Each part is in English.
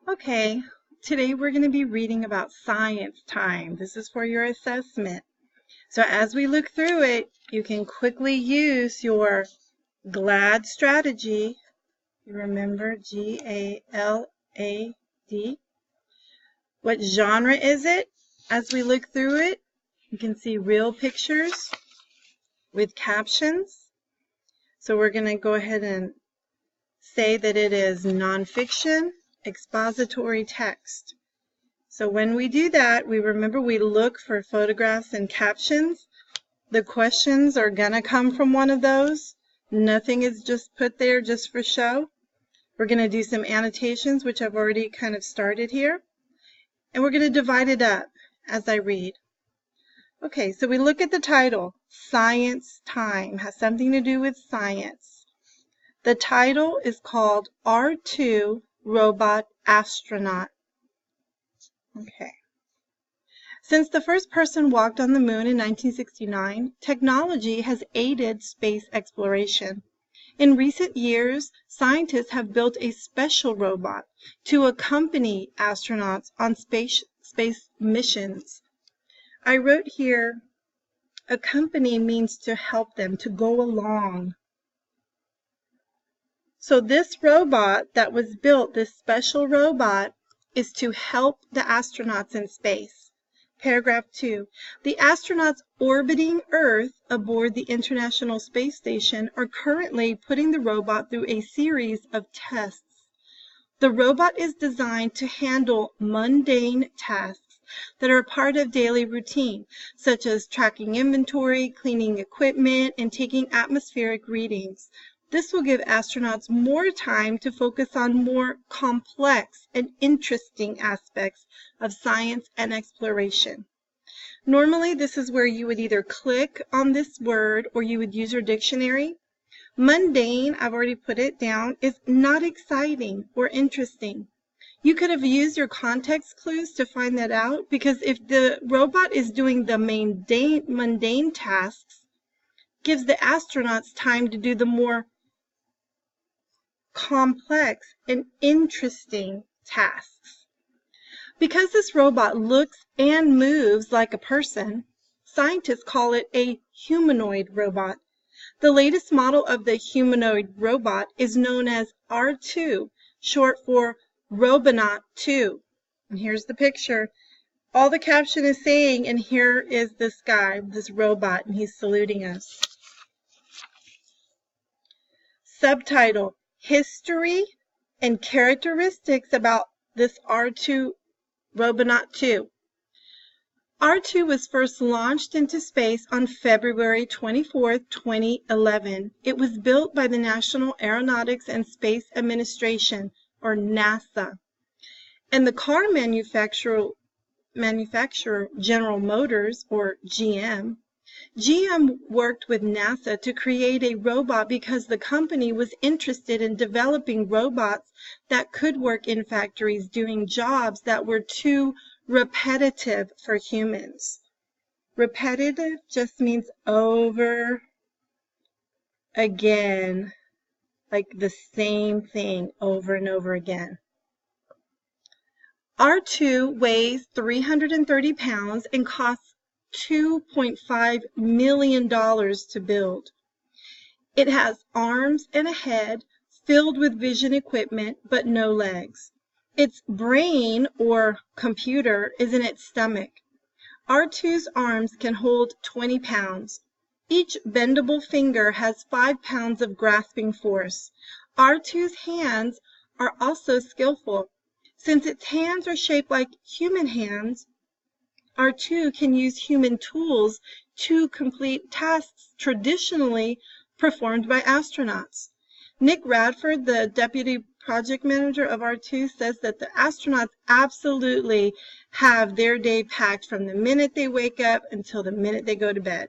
Okay, today we're going to be reading about science time. This is for your assessment. So as we look through it, you can quickly use your GLAD strategy. You remember G-A-L-A-D. What genre is it? As we look through it, you can see real pictures with captions. So we're going to go ahead and say that it is nonfiction, expository text. So when we do that, we look for photographs and captions. The questions are going to come from one of those. Nothing is just put there just for show. We're going to do some annotations, which I've already kind of started here. And we're going to divide it up as I read. Okay, so we look at the title, Science Time, has something to do with science. The title is called R2 Robot Astronaut. Okay. Since the first person walked on the moon in 1969, technology has aided space exploration. In recent years, scientists have built a special robot to accompany astronauts on space missions. I wrote here, accompany means to help them, to go along. So this robot that was built, this special robot, is to help the astronauts in space. Paragraph 2. The astronauts orbiting Earth aboard the International Space Station are currently putting the robot through a series of tests. The robot is designed to handle mundane tasks that are part of daily routine, such as tracking inventory, cleaning equipment, and taking atmospheric readings. This will give astronauts more time to focus on more complex and interesting aspects of science and exploration. Normally, this is where you would either click on this word or you would use your dictionary. Mundane, I've already put it down, is not exciting or interesting. You could have used your context clues to find that out, because if the robot is doing the mundane tasks, gives the astronauts time to do the more complex and interesting tasks. Because this robot looks and moves like a person, scientists call it a humanoid robot. The latest model of the humanoid robot is known as R2, short for Robonaut 2. And here's the picture. All the caption is saying, and here is this guy, this robot, and he's saluting us. Subtitle, History and Characteristics about this R2 Robonaut 2. R2 was first launched into space on February 24, 2011. It was built by the National Aeronautics and Space Administration, or NASA, and the car manufacturer General Motors, or GM. GM worked with NASA to create a robot because the company was interested in developing robots that could work in factories doing jobs that were too repetitive for humans. Repetitive just means over again, like the same thing over and over again. R2 weighs 330 pounds and costs $2.5 million to build. It has arms and a head filled with vision equipment, but no legs. Its brain, or computer, is in its stomach. R2's arms can hold 20 pounds. Each bendable finger has 5 pounds of grasping force. R2's hands are also skillful. Since its hands are shaped like human hands, R2 can use human tools to complete tasks traditionally performed by astronauts. Nick Radford, the deputy project manager of R2, says that the astronauts absolutely have their day packed from the minute they wake up until the minute they go to bed.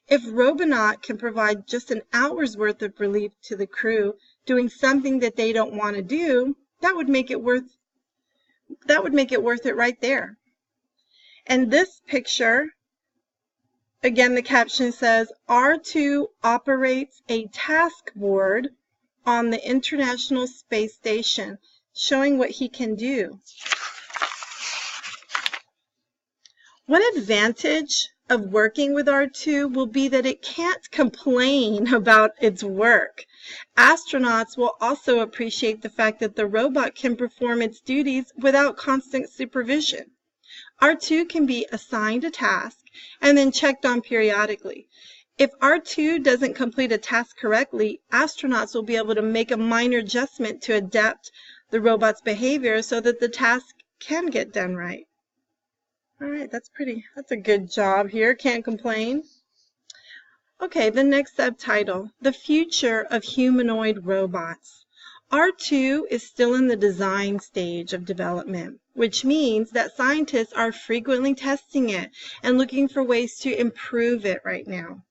If Robonaut can provide just an hour's worth of relief to the crew doing something that they don't want to do, that would make it worth it right there. And this picture, again, the caption says, R2 operates a task board on the International Space Station. showing what he can do. One advantage of working with R2 will be that it can't complain about its work. Astronauts will also appreciate the fact that the robot can perform its duties without constant supervision. R2 can be assigned a task and then checked on periodically. If R2 doesn't complete a task correctly, astronauts will be able to make a minor adjustment to adapt the robot's behavior so that the task can get done right. All right, that's a good job here. Can't complain. Okay, the next subtitle, The Future of Humanoid Robots. R2 is still in the design stage of development, which means that scientists are frequently testing it and looking for ways to improve it right now.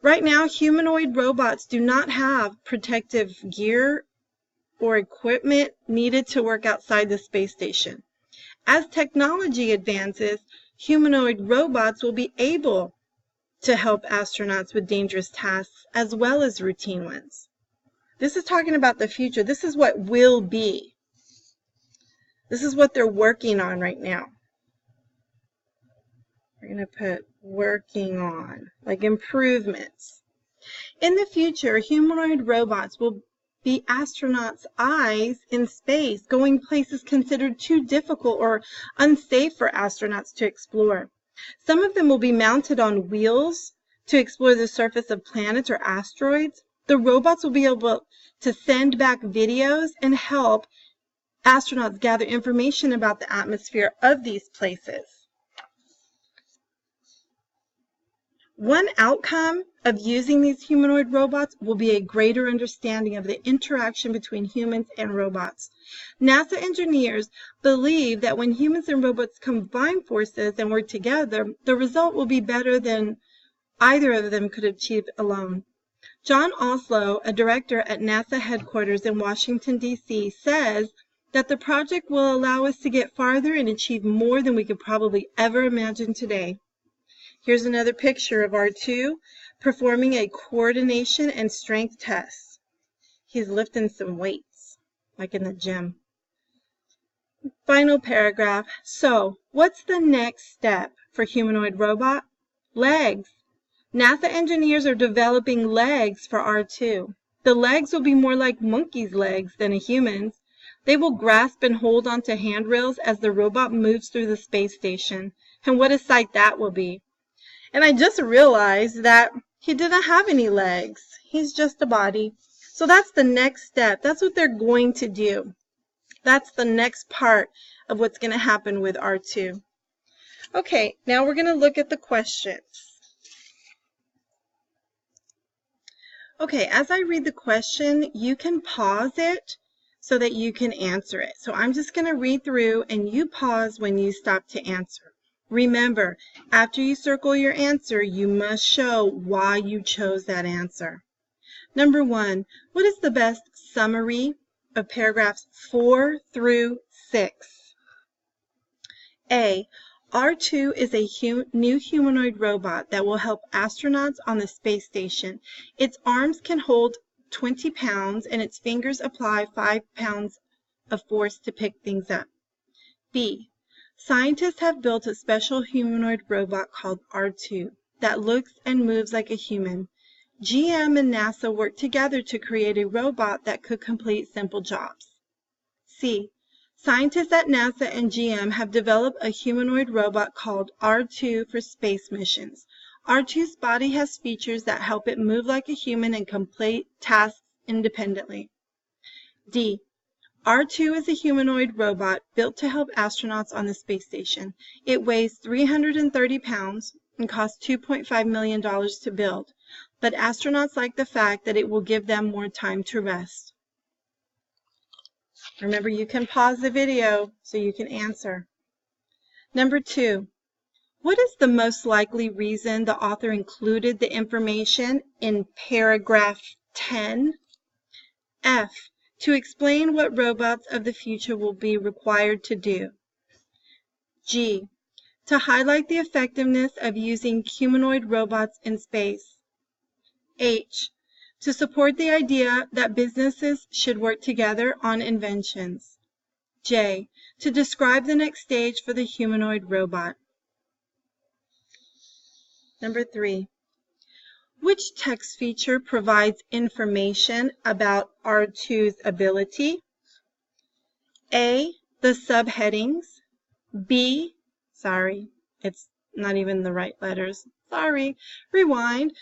Right now, humanoid robots do not have protective gear or equipment needed to work outside the space station. As technology advances, humanoid robots will be able to help astronauts with dangerous tasks as well as routine ones. This is talking about the future. This is what will be. This is what they're working on right now. We're going to put working on, like improvements. In the future, humanoid robots will be astronauts' eyes in space, going places considered too difficult or unsafe for astronauts to explore. Some of them will be mounted on wheels to explore the surface of planets or asteroids. The robots will be able to send back videos and help astronauts gather information about the atmosphere of these places. One outcome of using these humanoid robots will be a greater understanding of the interaction between humans and robots. NASA engineers believe that when humans and robots combine forces and work together, the result will be better than either of them could achieve alone. John Oslo, a director at NASA headquarters in Washington, D.C., says that the project will allow us to get farther and achieve more than we could probably ever imagine today. Here's another picture of R2 performing a coordination and strength test. He's lifting some weights, like in the gym. Final paragraph. So, what's the next step for humanoid robot? Legs. NASA engineers are developing legs for R2. The legs will be more like monkey's legs than a human's. They will grasp and hold onto handrails as the robot moves through the space station. And what a sight that will be. And I just realized that he didn't have any legs. He's just a body. So that's the next step. That's what they're going to do. That's the next part of what's going to happen with R2. Okay, now we're going to look at the questions. Okay, as I read the question, you can pause it so that you can answer it. So I'm just going to read through and you pause when you stop to answer. Remember, after you circle your answer, you must show why you chose that answer. Number 1, what is the best summary of paragraphs 4 through 6? A, R2 is a new humanoid robot that will help astronauts on the space station. Its arms can hold 20 pounds and its fingers apply 5 pounds of force to pick things up. B, scientists have built a special humanoid robot called R2 that looks and moves like a human. GM and NASA worked together to create a robot that could complete simple jobs. C, scientists at NASA and GM have developed a humanoid robot called R2 for space missions. R2's body has features that help it move like a human and complete tasks independently. D, R2 is a humanoid robot built to help astronauts on the space station. It weighs 330 pounds and costs $2.5 million to build, but astronauts like the fact that it will give them more time to rest. Remember, you can pause the video so you can answer. Number 2, what is the most likely reason the author included the information in paragraph 10? F, to explain what robots of the future will be required to do. G, to highlight the effectiveness of using humanoid robots in space. H, to support the idea that businesses should work together on inventions. J. To describe the next stage for the humanoid robot. Number 3. Which text feature provides information about R2's ability? A. The subheadings. B. Sorry, it's not even the right letters. Sorry. Rewind.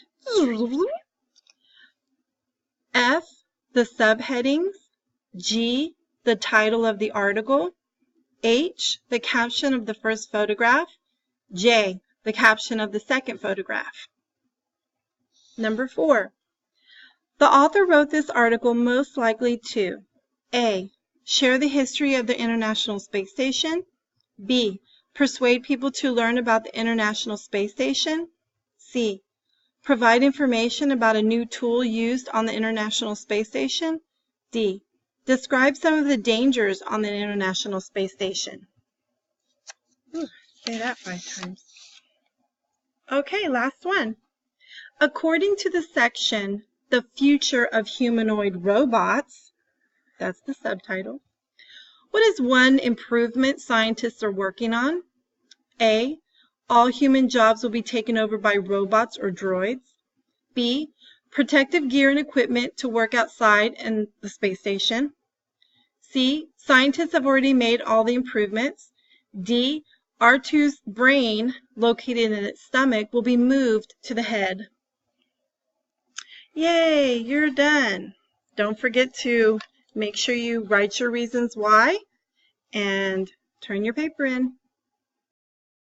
F. The subheadings. G. The title of the article. H. The caption of the first photograph. J. The caption of the second photograph. Number 4. The author wrote this article most likely to A. Share the history of the International Space Station. B. Persuade people to learn about the International Space Station. C. Provide information about a new tool used on the International Space Station. D. Describe some of the dangers on the International Space Station. Ooh, say that 5 times. Okay, last one. According to the section, The Future of Humanoid Robots, that's the subtitle, what is one improvement scientists are working on? A. All human jobs will be taken over by robots or droids. B. Protective gear and equipment to work outside in the space station. C. Scientists have already made all the improvements. D. R2's brain, located in its stomach, will be moved to the head. Yay, you're done. Don't forget to make sure you write your reasons why and turn your paper in.